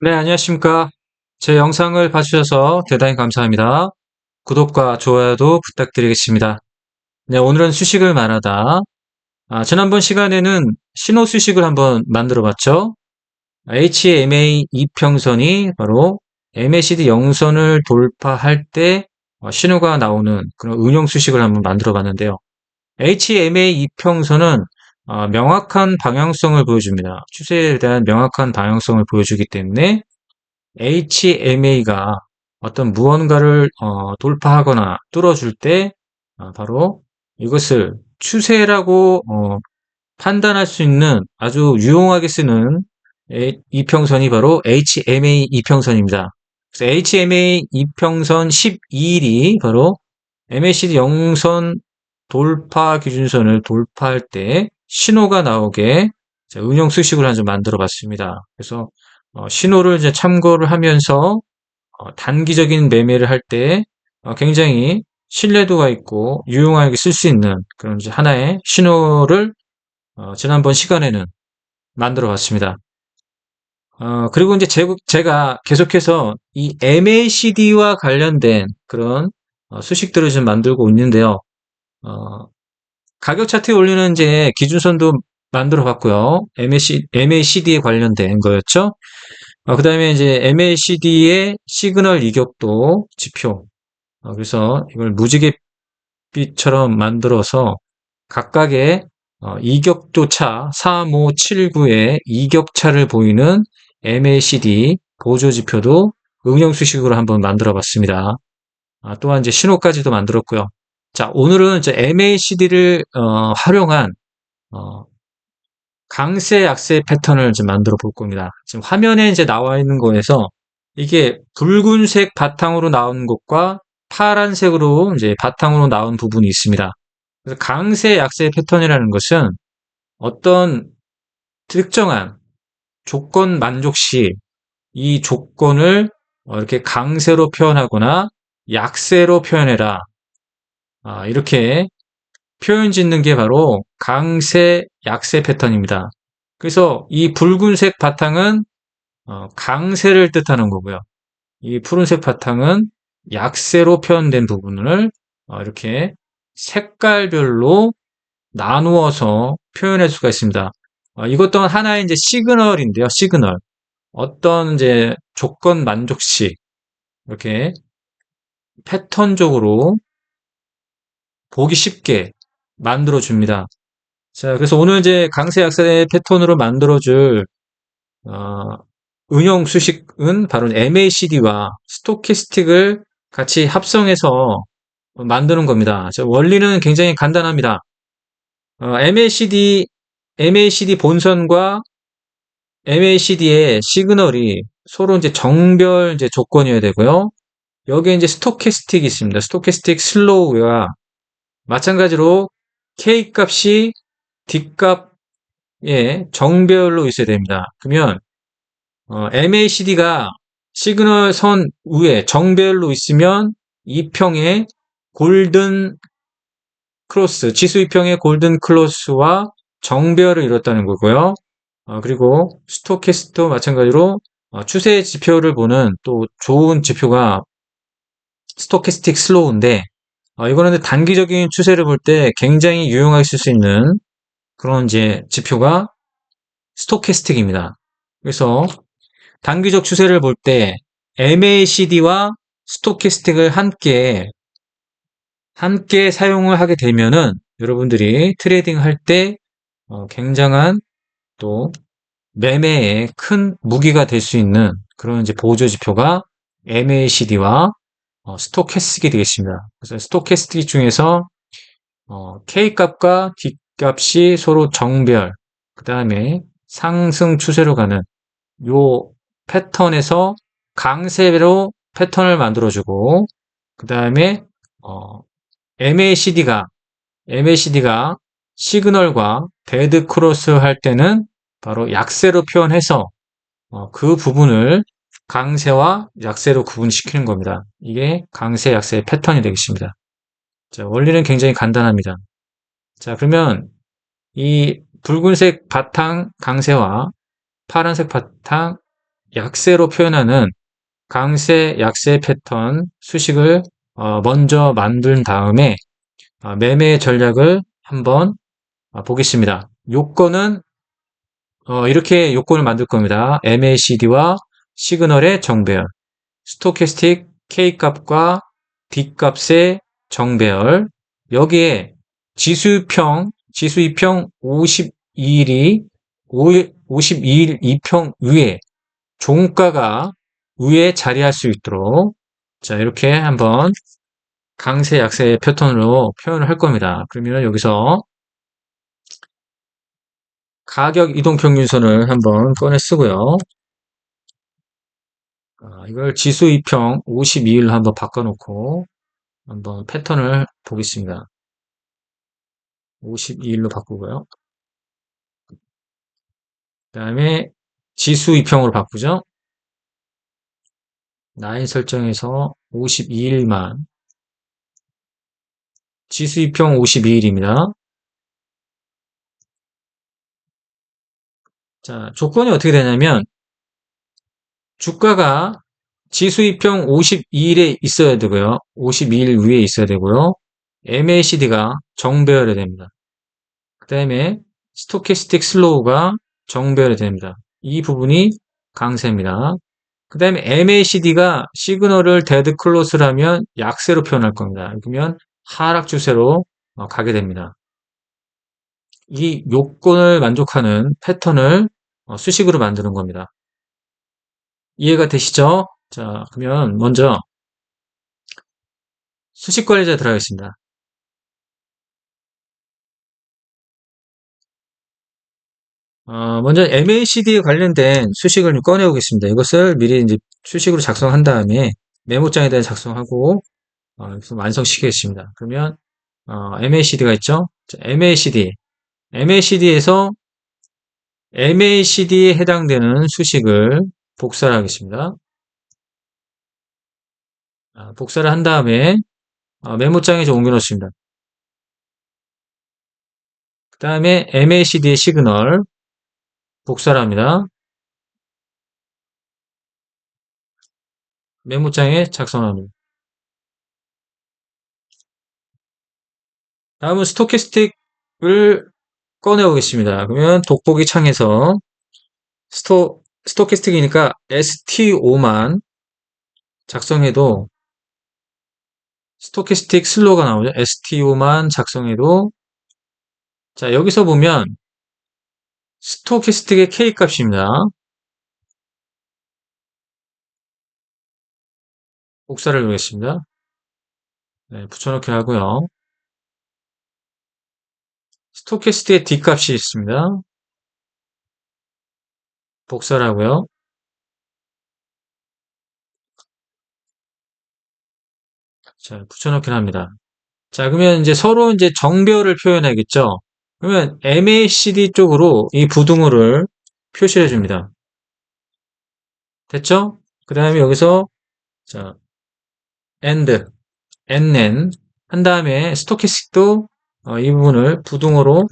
네, 안녕하십니까. 제 영상을 봐주셔서 대단히 감사합니다. 구독과 좋아요도 부탁드리겠습니다. 네, 오늘은 수식을 말하다. 지난번 시간에는 신호 수식을 한번 만들어 봤죠. HMA 이평선이 바로 MACD 영선을 돌파할 때 신호가 나오는 그런 응용 수식을 한번 만들어 봤는데요. HMA 이평선은 명확한 방향성을 보여줍니다. 추세에 대한 명확한 방향성을 보여주기 때문에 HMA가 어떤 무언가를 돌파하거나 뚫어줄 때 바로 이것을 추세라고 판단할 수 있는 아주 유용하게 쓰는 이평선이 바로 HMA 이평선입니다. 그래서 HMA 이평선 12일이 바로 MACD 영선 돌파 기준선을 돌파할 때 신호가 나오게 응용 수식을 한 점 만들어 봤습니다. 그래서 신호를 이제 참고를 하면서 단기적인 매매를 할 때 굉장히 신뢰도가 있고 유용하게 쓸 수 있는 그런 이제 하나의 신호를 지난번 시간에는 만들어 봤습니다. 그리고 이제 제가 계속해서 이 MACD와 관련된 그런 수식들을 좀 만들고 있는데요. 어, 가격 차트에 올리는 이제 기준선도 만들어 봤고요. MACD에 관련된 거였죠. 그 다음에 이제 MACD의 시그널 이격도 지표. 그래서 이걸 무지갯빛처럼 만들어서 각각의 이격도 차, 3579의 이격차를 보이는 MACD 보조 지표도 응용 수식으로 한번 만들어 봤습니다. 또한 이제 신호까지도 만들었고요. 자, 오늘은 이제 MACD를 활용한 강세 약세 패턴을 지금 만들어 볼 겁니다. 지금 화면에 이제 나와 있는 거에서 이게 붉은색 바탕으로 나온 것과 파란색으로 이제 바탕으로 나온 부분이 있습니다. 그래서 강세 약세 패턴이라는 것은 어떤 특정한 조건 만족 시 이 조건을 이렇게 강세로 표현하거나 약세로 표현해라. 이렇게 표현 짓는 게 바로 강세 약세 패턴입니다. 그래서 이 붉은색 바탕은 강세를 뜻하는 거고요. 이 푸른색 바탕은 약세로 표현된 부분을 이렇게 색깔별로 나누어서 표현할 수가 있습니다. 이것 또한 하나의 이제 시그널인데요. 시그널. 어떤 이제 조건 만족시 이렇게 패턴적으로 보기 쉽게 만들어 줍니다. 자, 그래서 오늘 이제 강세 약세 패턴으로 만들어줄 어, 응용 수식은 바로 MACD와 스토캐스틱을 같이 합성해서 만드는 겁니다. 원리는 굉장히 간단합니다. MACD 본선과 MACD의 시그널이 서로 이제 정별 이제 조건이어야 되고요. 여기에 이제 스토캐스틱이 있습니다. 스토캐스틱 슬로우와 마찬가지로 K 값이 D 값의 정별로 있어야 됩니다. 그러면 MACD가 시그널 선 위에 정배열로 있으면 2평의 골든 크로스, 지수 2평의 골든 크로스와 정배열을 이뤘다는 거고요. 그리고 스토캐스트도 마찬가지로 추세 지표를 보는 또 좋은 지표가 스토캐스틱 슬로우인데 이거는 단기적인 추세를 볼 때 굉장히 유용하게 쓸 수 있는 그런 이제 지표가 스토캐스틱입니다. 그래서 단기적 추세를 볼 때 MACD와 스토캐스틱을 함께 사용을 하게 되면은 여러분들이 트레이딩 할 때 굉장한 또 매매에 큰 무기가 될 수 있는 그런 이제 보조 지표가 MACD와 스토캐스틱이 되겠습니다. 그래서 스토캐스틱 중에서 K 값과 D 값이 서로 정별, 그 다음에 상승 추세로 가는 요 패턴에서 강세로 패턴을 만들어주고 그 다음에 MACD가 시그널과 데드 크로스 할 때는 바로 약세로 표현해서 그 부분을 강세와 약세로 구분시키는 겁니다. 이게 강세 약세의 패턴이 되겠습니다. 자, 원리는 굉장히 간단합니다. 자, 그러면 이 붉은색 바탕 강세와 파란색 바탕 약세로 표현하는 강세, 약세 패턴 수식을 먼저 만든 다음에 매매 전략을 한번 보겠습니다. 요건은 이렇게 요건을 만들 겁니다. MACD와 시그널의 정배열, 스토캐스틱 K값과 D값의 정배열, 여기에 지수 2평 52일이 52일 2평 위에 종가가 위에 자리할 수 있도록 자 이렇게 한번 강세 약세 패턴으로 표현을 할 겁니다. 그러면 여기서 가격 이동 평균선을 한번 꺼내 쓰고요. 이걸 지수 2평 52일로 한번 바꿔놓고 한번 패턴을 보겠습니다. 52일로 바꾸고요. 그 다음에 지수 2평으로 바꾸죠. 라인 설정에서 52일만 지수 2평 52일입니다. 자, 조건이 어떻게 되냐면 주가가 지수 2평 52일에 있어야 되고요. 52일 위에 있어야 되고요. MACD가 정배열이 됩니다. 그 다음에 스토캐스틱 슬로우가 정배열이 됩니다. 이 부분이 강세입니다. 그 다음에 MACD가 시그널을 데드 클로스라면 약세로 표현할 겁니다. 그러면 하락 추세로 가게 됩니다. 이 요건을 만족하는 패턴을 수식으로 만드는 겁니다. 이해가 되시죠? 자, 그러면 먼저 수식 관리자에 들어가겠습니다. 먼저 MACD에 관련된 수식을 좀 꺼내오겠습니다. 이것을 미리 이제 수식으로 작성한 다음에 메모장에다 작성하고 완성시키겠습니다. 그러면 MACD가 있죠? 자, MACD에서 MACD에 해당되는 수식을 복사를 하겠습니다. 복사를 한 다음에 메모장에 좀 옮겨놓습니다. 그 다음에 MACD의 시그널 복사를 합니다. 메모장에 작성합니다. 다음은 스토캐스틱을 꺼내오겠습니다. 그러면 돋보기 창에서 스토캐스틱이니까 STO만 작성해도 스토캐스틱 슬로우가 나오죠. STO만 작성해도 자 여기서 보면 스토캐스틱의 K값입니다. 복사를 누르겠습니다. 네, 붙여넣기 하고요. 스토캐스틱의 D값이 있습니다. 복사를 하고요. 자, 붙여넣기를 합니다. 자, 그러면 이제 서로 이제 정배열을 표현하겠죠. 그러면 MACD 쪽으로 이 부등호를 표시해 줍니다. 됐죠? 그 다음에 여기서 자, AND, NN 한 다음에 스토캐스틱도 이 부분을 부등호로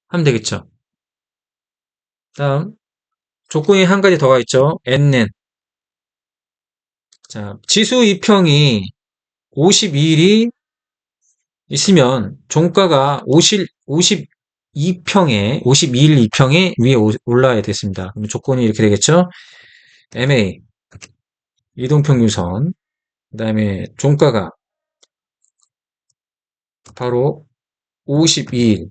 하면 되겠죠. 다음 조건이 한 가지 더가 있죠. NN. 자, 지수 2평이 52일이 있으면 종가가 52일 2평에 위에 올라야 됐습니다. 그럼 조건이 이렇게 되겠죠. MA 이동평균선 그 다음에 종가가 바로 52일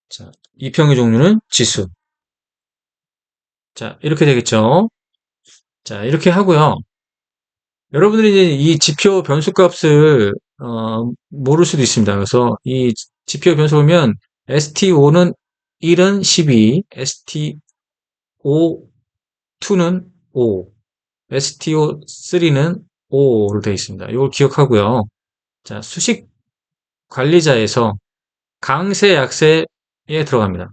자, 2평의 종류는 지수 자 이렇게 되겠죠. 자 이렇게 하고요. 여러분들이 이제 이 지표 변수값을 모를 수도 있습니다. 그래서 이 지표 변수 보면 STO는 1은 12, STO2는 5, STO3는 5로 되어 있습니다. 이걸 기억하고요. 자, 수식 관리자에서 강세, 약세에 들어갑니다.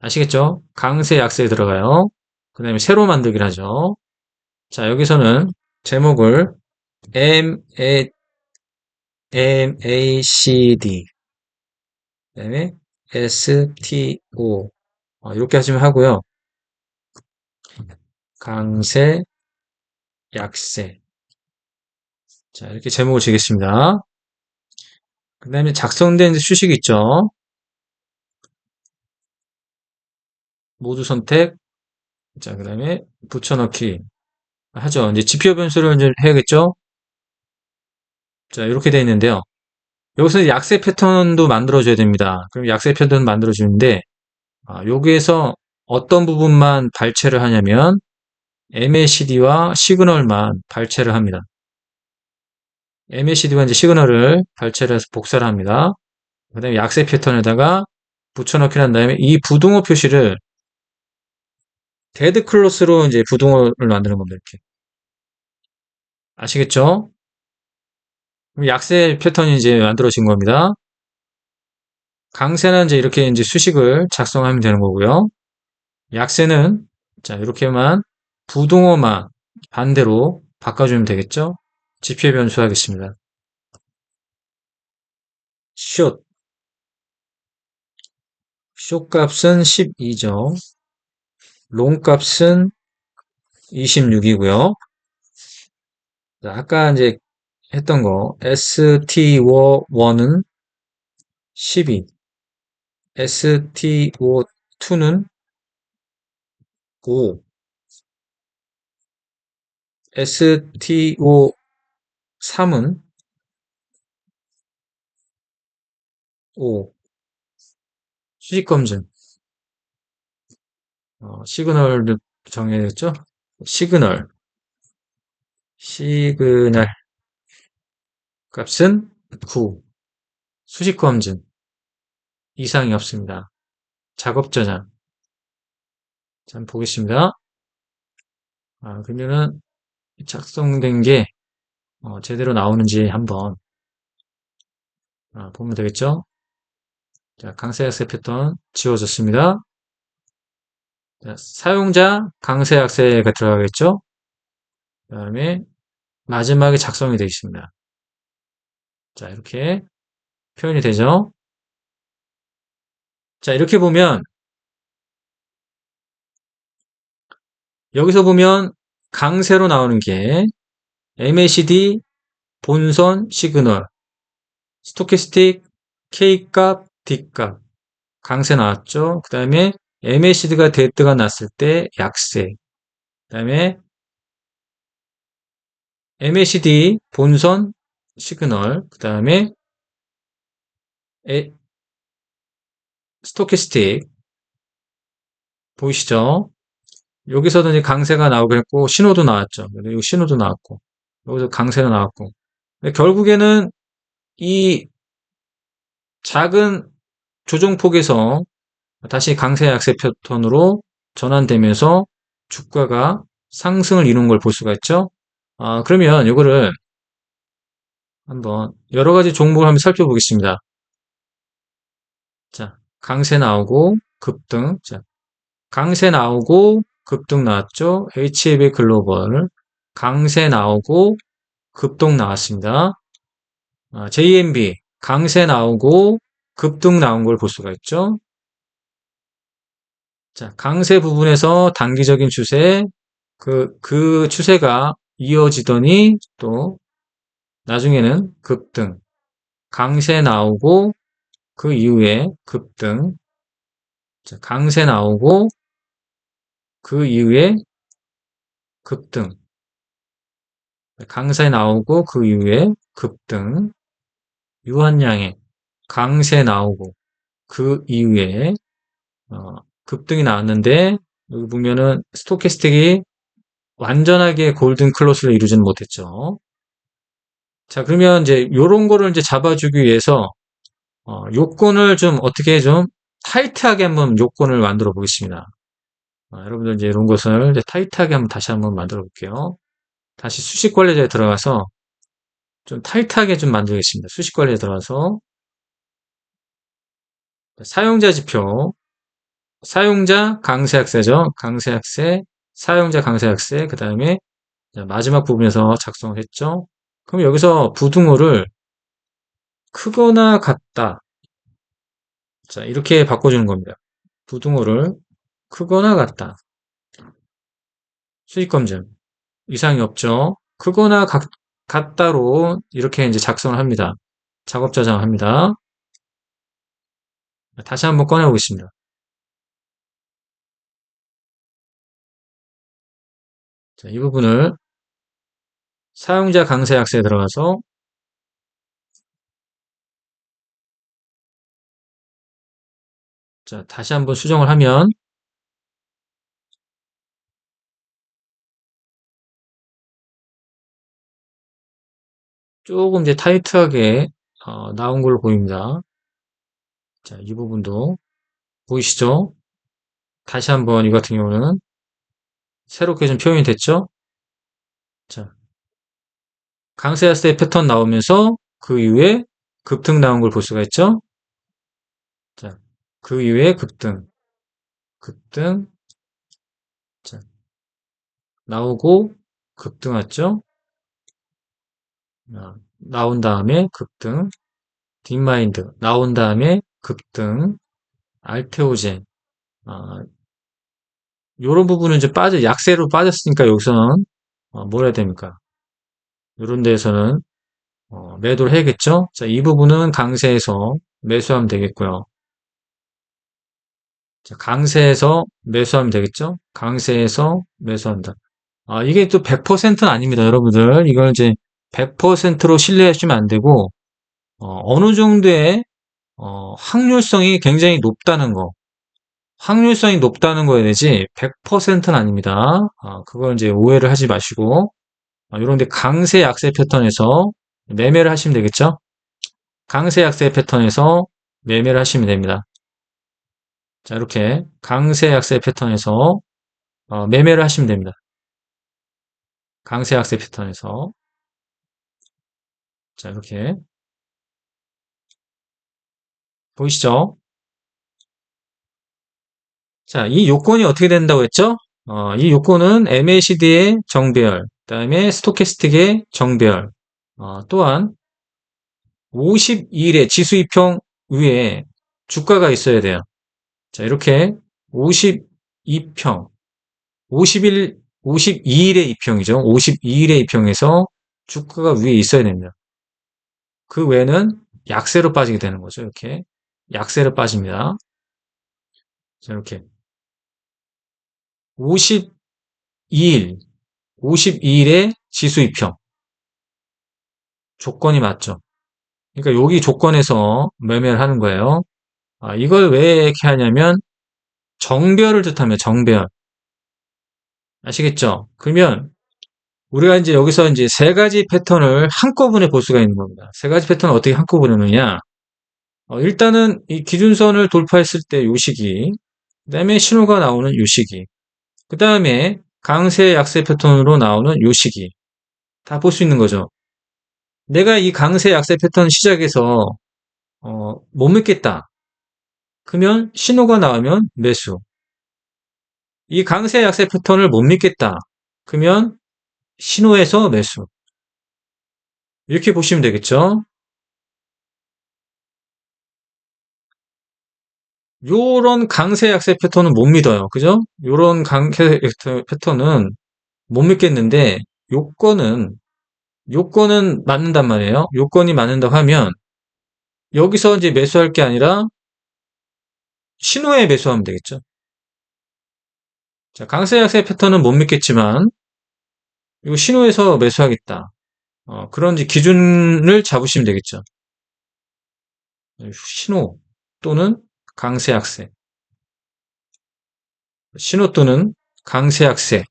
아시겠죠? 강세, 약세에 들어가요. 그 다음에 새로 만들기를 하죠. 자, 여기서는 제목을 MACD, 그 다음에 STO, 이렇게 하시면 하고요. 강세, 약세. 자, 이렇게 제목을 지겠습니다. 그 다음에 작성된 수식이 있죠. 모두 선택. 자, 그 다음에 붙여넣기 하죠. 이제 지표 변수를 이제 해야겠죠. 자, 이렇게 되어 있는데요. 여기서 약세 패턴도 만들어줘야 됩니다. 그럼 약세 패턴 만들어주는데, 여기에서 어떤 부분만 발췌를 하냐면, MACD와 시그널만 발췌를 합니다. MACD와 이제 시그널을 발췌를 해서 복사를 합니다. 그 다음에 약세 패턴에다가 붙여넣기를 한 다음에 이 부등호 표시를 데드 클로스로 이제 부등호를 만드는 겁니다. 이렇게. 아시겠죠? 그럼 약세 패턴이 이제 만들어진 겁니다. 강세는 이제 이렇게 이제 수식을 작성하면 되는 거고요. 약세는 자, 이렇게만 부등호만 반대로 바꿔주면 되겠죠? 지표 변수 하겠습니다. 숏. 숏 값은 12죠. 롱 값은 26이고요. 아까 이제 했던 거 STO1은 12, STO2는 5, STO3은 5. 수직 검증. 시그널을 정해야겠죠? 시그널. 시그널 값은 9. 수직 검증. 이상이 없습니다. 작업 저장. 자, 한번 보겠습니다. 그러면은 작성된 게 제대로 나오는지 한번 보면 되겠죠? 자, 강세약세 패턴 지워졌습니다. 자, 사용자 강세약세가 들어가겠죠? 그 다음에 마지막에 작성이 되어 있습니다. 자, 이렇게 표현이 되죠? 자, 이렇게 보면 여기서 보면 강세로 나오는 게 MACD, 본선, 시그널, 스토캐스틱, K값, D값 강세 나왔죠? 그 다음에 MACD가 데드가 났을 때 약세, 그 다음에 MACD, 본선, 시그널, 그 다음에 스토캐스틱 보이시죠? 여기서도 이제 강세가 나오고 했고 신호도 나왔죠. 여기 신호도 나왔고 여기서 강세가 나왔고 결국에는 이 작은 조정폭에서 다시 강세 약세 패턴으로 전환되면서 주가가 상승을 이룬 걸 볼 수가 있죠. 그러면 이거를 한번 여러 가지 종목을 한번 살펴보겠습니다. 자, 강세 나오고 급등. 자, 강세 나오고 급등 나왔죠. HAB 글로벌 강세 나오고 급등 나왔습니다. JMB 강세 나오고 급등 나온 걸 볼 수가 있죠. 자, 강세 부분에서 단기적인 추세, 그 추세가 이어지더니 또 나중에는 급등, 강세 나오고 그 이후에 급등, 자, 강세 나오고 그 이후에 급등, 강세 나오고 그 이후에 급등, 유한양의 강세 나오고 그 이후에 급등이 나왔는데 여기 보면은 스토캐스틱이 완전하게 골든 클로스를 이루지는 못했죠. 자, 그러면 이제 요런 거를 이제 잡아주기 위해서 요건을 좀 어떻게 좀 타이트하게 한번 요건을 만들어 보겠습니다. 여러분들 이제 이런 것을 이제 타이트하게 한번 다시 한번 만들어 볼게요. 다시 수식 관리자에 들어가서 좀 타이트하게 좀 만들겠습니다. 수식 관리에 들어가서 사용자 지표, 사용자 강세약세죠. 강세약세, 사용자 강세약세, 그 다음에 마지막 부분에서 작성을 했죠. 그럼 여기서 부등호를 크거나 같다. 자, 이렇게 바꿔주는 겁니다. 부등호를 크거나 같다. 수익 검증. 이상이 없죠. 크거나 같다로 이렇게 이제 작성을 합니다. 작업 저장을 합니다. 다시 한번 꺼내 보겠습니다. 자, 이 부분을 사용자 강세 약세에 들어가서 자, 다시 한번 수정을 하면 조금 이제 타이트하게 나온 걸로 보입니다. 자, 이 부분도 보이시죠? 다시 한번 이 같은 경우는 새롭게 좀 표현이 됐죠? 자, 강세 약세 패턴 나오면서 그 이후에 급등 나온 걸 볼 수가 있죠? 자, 그 이후에 급등, 자, 나오고 급등 왔죠? 나온 다음에 급등, 딥마인드 나온 다음에 급등, 알테오젠 요런 부분은 이제 약세로 빠졌으니까 여기서는 뭘 해야 됩니까? 요런 데에서는 매도를 해야겠죠? 자, 이 부분은 강세에서 매수하면 되겠고요. 자, 강세에서 매수하면 되겠죠? 강세에서 매수한다. 이게 또 100%는 아닙니다, 여러분들. 이걸 이제 100%로 신뢰하시면 안 되고, 어느 정도의, 확률성이 굉장히 높다는 거. 확률성이 높다는 거에 되지, 100%는 아닙니다. 그걸 이제 오해를 하지 마시고, 이런데 강세 약세 패턴에서 매매를 하시면 되겠죠? 강세 약세 패턴에서 매매를 하시면 됩니다. 자, 이렇게 강세 약세 패턴에서 매매를 하시면 됩니다. 강세 약세 패턴에서 자, 이렇게 보이시죠? 자, 이 요건이 어떻게 된다고 했죠? 이 요건은 MACD의 정배열, 그다음에 스토캐스틱의 정배열, 또한 52일의 지수이평 위에 주가가 있어야 돼요. 자, 이렇게 52평, 51, 52일의 이평이죠. 52일의 이평에서 주가가 위에 있어야 됩니다. 그 외에는 약세로 빠지게 되는 거죠. 이렇게 약세로 빠집니다. 자, 이렇게 52일, 52일의 지수 이평 조건이 맞죠. 그러니까 여기 조건에서 매매를 하는 거예요. 이걸 왜 이렇게 하냐면 정배열을 뜻하면 정배열 아시겠죠? 그러면 우리가 이제 여기서 이제 세 가지 패턴을 한꺼번에 볼 수가 있는 겁니다. 세 가지 패턴을 어떻게 한꺼번에 보느냐? 일단은 이 기준선을 돌파했을 때 요 시기, 그 다음에 신호가 나오는 요 시기, 그 다음에 강세 약세 패턴으로 나오는 요 시기 다 볼 수 있는 거죠. 내가 이 강세 약세 패턴 시작에서 못 믿겠다. 그러면 신호가 나오면 매수. 이 강세 약세 패턴을 못 믿겠다. 그러면 신호에서 매수. 이렇게 보시면 되겠죠. 요런 강세 약세 패턴은 못 믿어요. 그죠? 요런 강세 약세 패턴은 못 믿겠는데 요건은 맞는단 말이에요. 요건이 맞는다고 하면 여기서 이제 매수할 게 아니라 신호에 매수하면 되겠죠. 자, 강세 약세 패턴은 못 믿겠지만 이거 신호에서 매수하겠다. 그런 이제 기준을 잡으시면 되겠죠. 신호 또는 강세 약세. 신호 또는 강세 약세.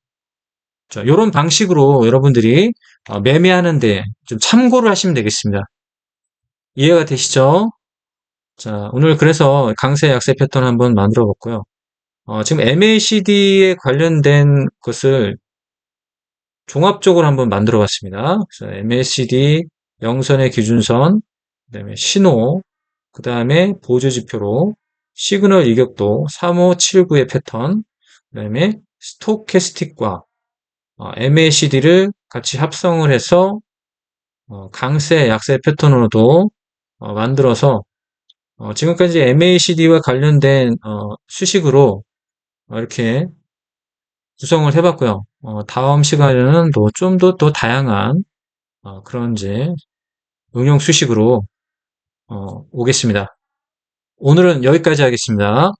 자, 이런 방식으로 여러분들이 매매하는데 좀 참고를 하시면 되겠습니다. 이해가 되시죠? 자, 오늘 그래서 강세 약세 패턴 한번 만들어 봤고요. 지금 MACD에 관련된 것을 종합적으로 한번 만들어 봤습니다. 그래서 MACD 영선의 기준선, 그다음에 신호, 그다음에 보조지표로 시그널 이격도 3579의 패턴, 그다음에 스토캐스틱과 MACD를 같이 합성을 해서 강세, 약세 패턴으로도 만들어서 지금까지 MACD와 관련된 수식으로 이렇게 구성을 해봤고요. 다음 시간에는 또 좀 더 다양한 그런 이제 응용 수식으로 오겠습니다. 오늘은 여기까지 하겠습니다.